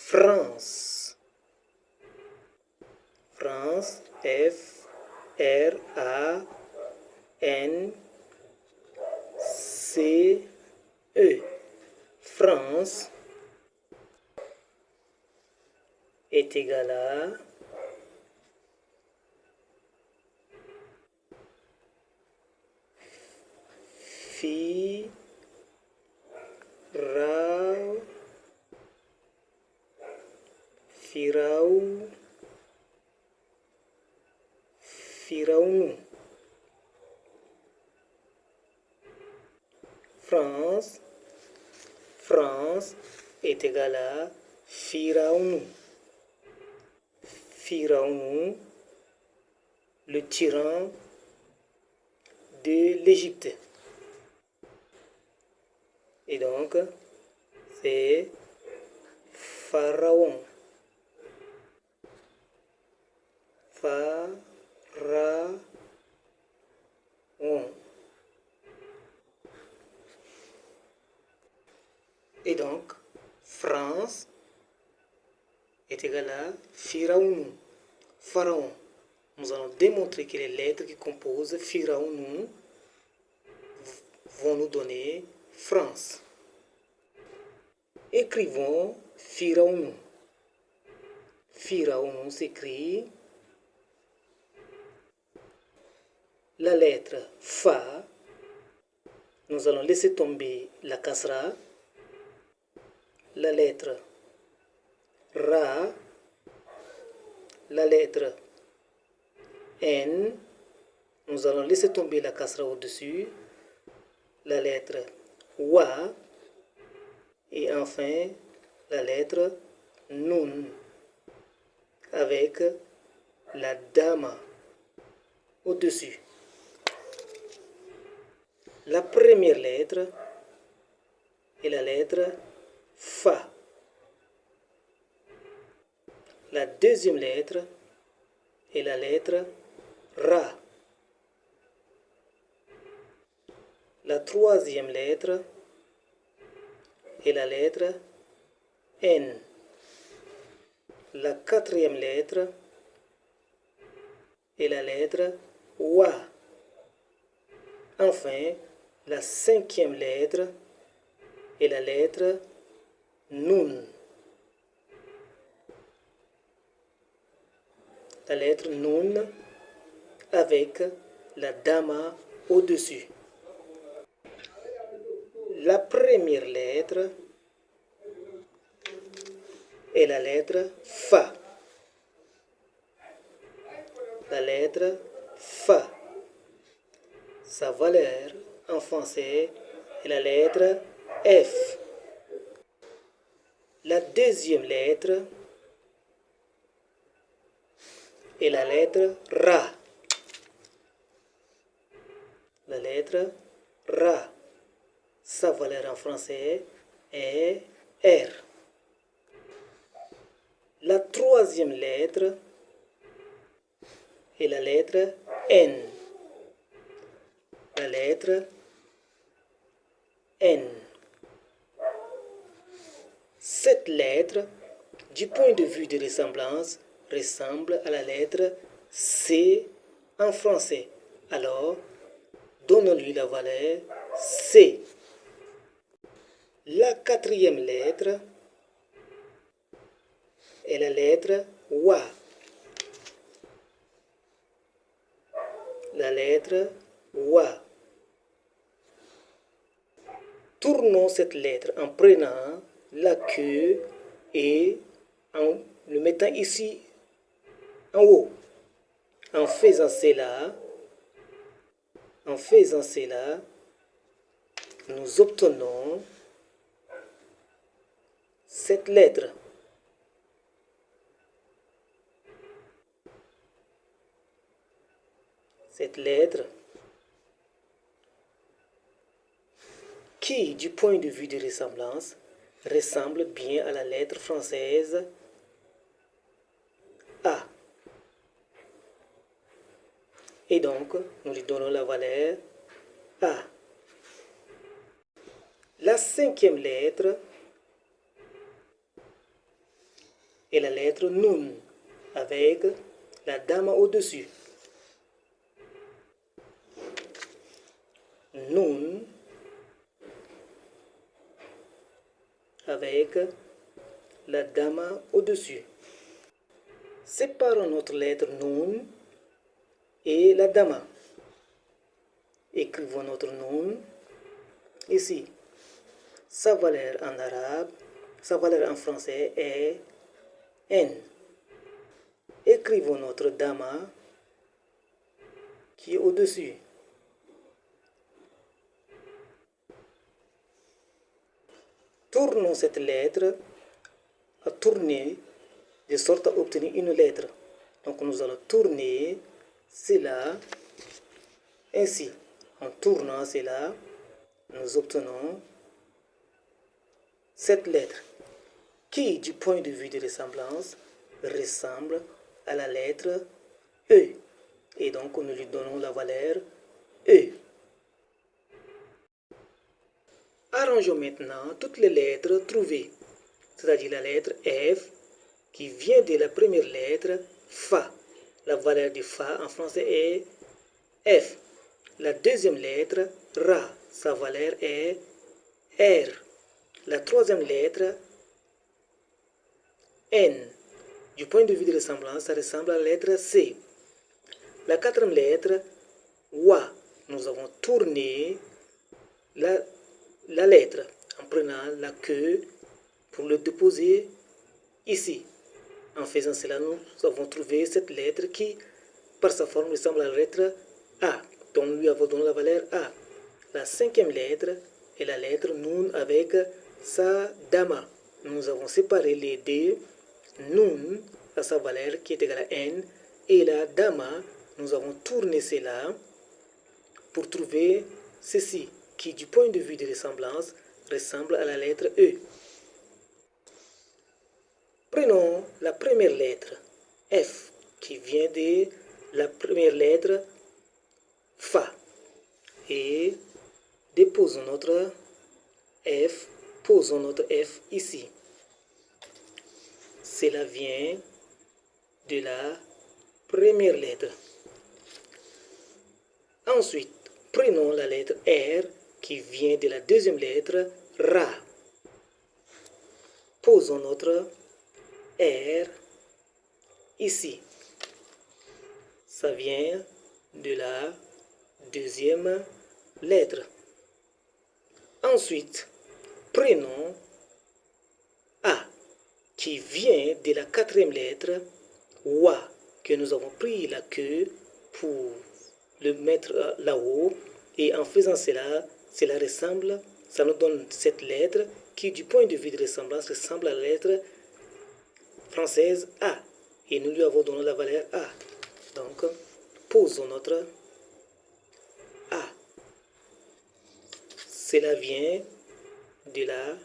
France. France, F-R-A-N-C-E. France est égal à Firaoun. France est égal à Firaoun. Firaoun, le tyran de l'Égypte. Et donc, c'est Pharaon. Pharaon. Et donc, France est égal à Pharaon. Pharaon. Nous allons démontrer que les lettres qui composent Pharaon vont nous donner France. Écrivons Pharaon. Pharaon s'écrit la lettre Fa. Nous allons laisser tomber la kasra. La lettre Ra. La lettre N. Nous allons laisser tomber la kasra au-dessus. La lettre Wa. Et enfin, la lettre Nun. Avec la Dama au-dessus. La première lettre est la lettre Fa. La deuxième lettre est la lettre Ra. La troisième lettre est la lettre N. La quatrième lettre est la lettre Wa. Enfin, la cinquième lettre est la lettre Nun. La lettre Nun avec la Dama au-dessus. La première lettre est la lettre Fa. La lettre Fa. Sa valeur en français est la lettre F. La deuxième lettre est la lettre Ra. La lettre Ra. Sa valeur en français est R. La troisième lettre est la lettre N. La lettre N. Cette lettre, du point de vue de ressemblance, ressemble à la lettre C en français. Alors, donnons-lui la valeur C. La quatrième lettre est la lettre Wa. La lettre Wa. Tournons cette lettre en prenant la queue et en le mettant ici en haut. En faisant cela, nous obtenons cette lettre. Cette lettre qui, du point de vue de ressemblance, ressemble bien à la lettre française A. Et donc, nous lui donnons la valeur A. La cinquième lettre et la lettre Nun avec la dame au-dessus. Nun avec la dame au-dessus. Séparons notre lettre Nun et la dama. Écrivons notre Nun ici. Sa valeur en arabe, sa valeur en français est N. Écrivons notre dama qui est au-dessus. Tournons cette lettre à tourner de sorte à obtenir une lettre. Donc nous allons tourner cela ainsi. En tournant cela, nous obtenons cette lettre qui, du point de vue de ressemblance, ressemble à la lettre E. Et donc nous lui donnons la valeur E. Arrangeons maintenant toutes les lettres trouvées, c'est-à-dire la lettre F qui vient de la première lettre Fa. La valeur de Fa en français est F. La deuxième lettre Ra, sa valeur est R. La troisième lettre N. Du point de vue de ressemblance, ça ressemble à la lettre C. La quatrième lettre Wa. Nous avons tourné la lettre en prenant la queue pour le déposer ici. En faisant cela, nous avons trouvé cette lettre qui, par sa forme, ressemble à la lettre A. Donc nous lui avons donné la valeur A. La cinquième lettre est la lettre Nun avec sa dama. Nous avons séparé les deux. Nun à sa valeur qui est égale à N. Et la dama, nous avons tourné cela pour trouver ceci, qui du point de vue de ressemblance ressemble à la lettre E. Prenons la première lettre, F, qui vient de la première lettre Fa. Et déposons notre F, posons notre F ici. Cela vient de la première lettre. Ensuite, prenons la lettre R qui vient de la deuxième lettre Ra. Posons notre R ici. Ça vient de la deuxième lettre. Ensuite, prenons A qui vient de la quatrième lettre Wa que nous avons pris la queue pour le mettre là-haut. Et en faisant cela, cela ressemble, ça nous donne cette lettre qui du point de vue de ressemblance ressemble à la lettre française A. Et nous lui avons donné la valeur A. Donc, posons notre A. Cela vient de la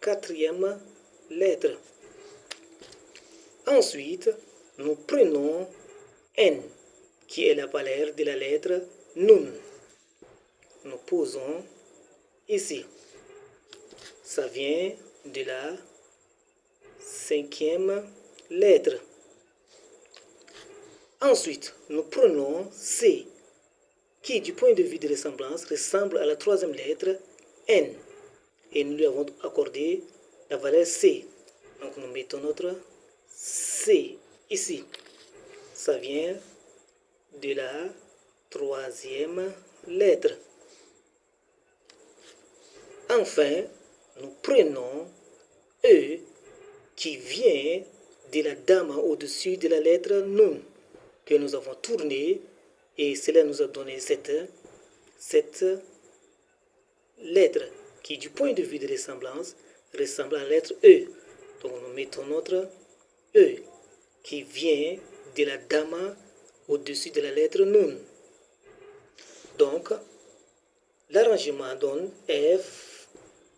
quatrième lettre. Ensuite, nous prenons N, qui est la valeur de la lettre Nun. Nous posons ici. Ça vient de la cinquième lettre. Ensuite, nous prenons C, qui du point de vue de ressemblance ressemble à la troisième lettre N. Et nous lui avons accordé la valeur C. Donc nous mettons notre C ici. Ça vient de la troisième lettre. Enfin, nous prenons E qui vient de la dame au-dessus de la lettre Nun que nous avons tourné et cela nous a donné cette lettre qui du point de vue de ressemblance ressemble à la lettre E. Donc nous mettons notre E qui vient de la dame au-dessus de la lettre Nun. Donc l'arrangement donne F,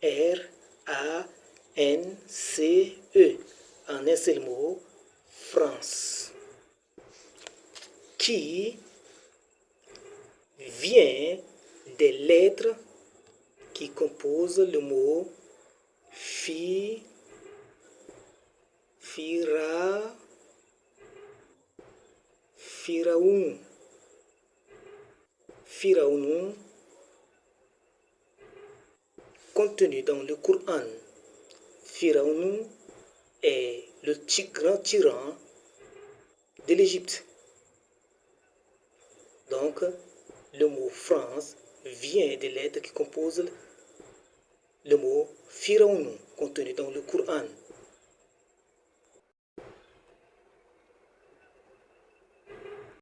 R, A, N, C, E. En un seul mot, France. Qui vient des lettres qui composent le mot Firaoun. Firaoun, contenu dans le Coran. Firaoun est le grand tyran de l'Égypte. Donc, le mot France vient des lettres qui composent le mot Firaoun, contenu dans le Coran.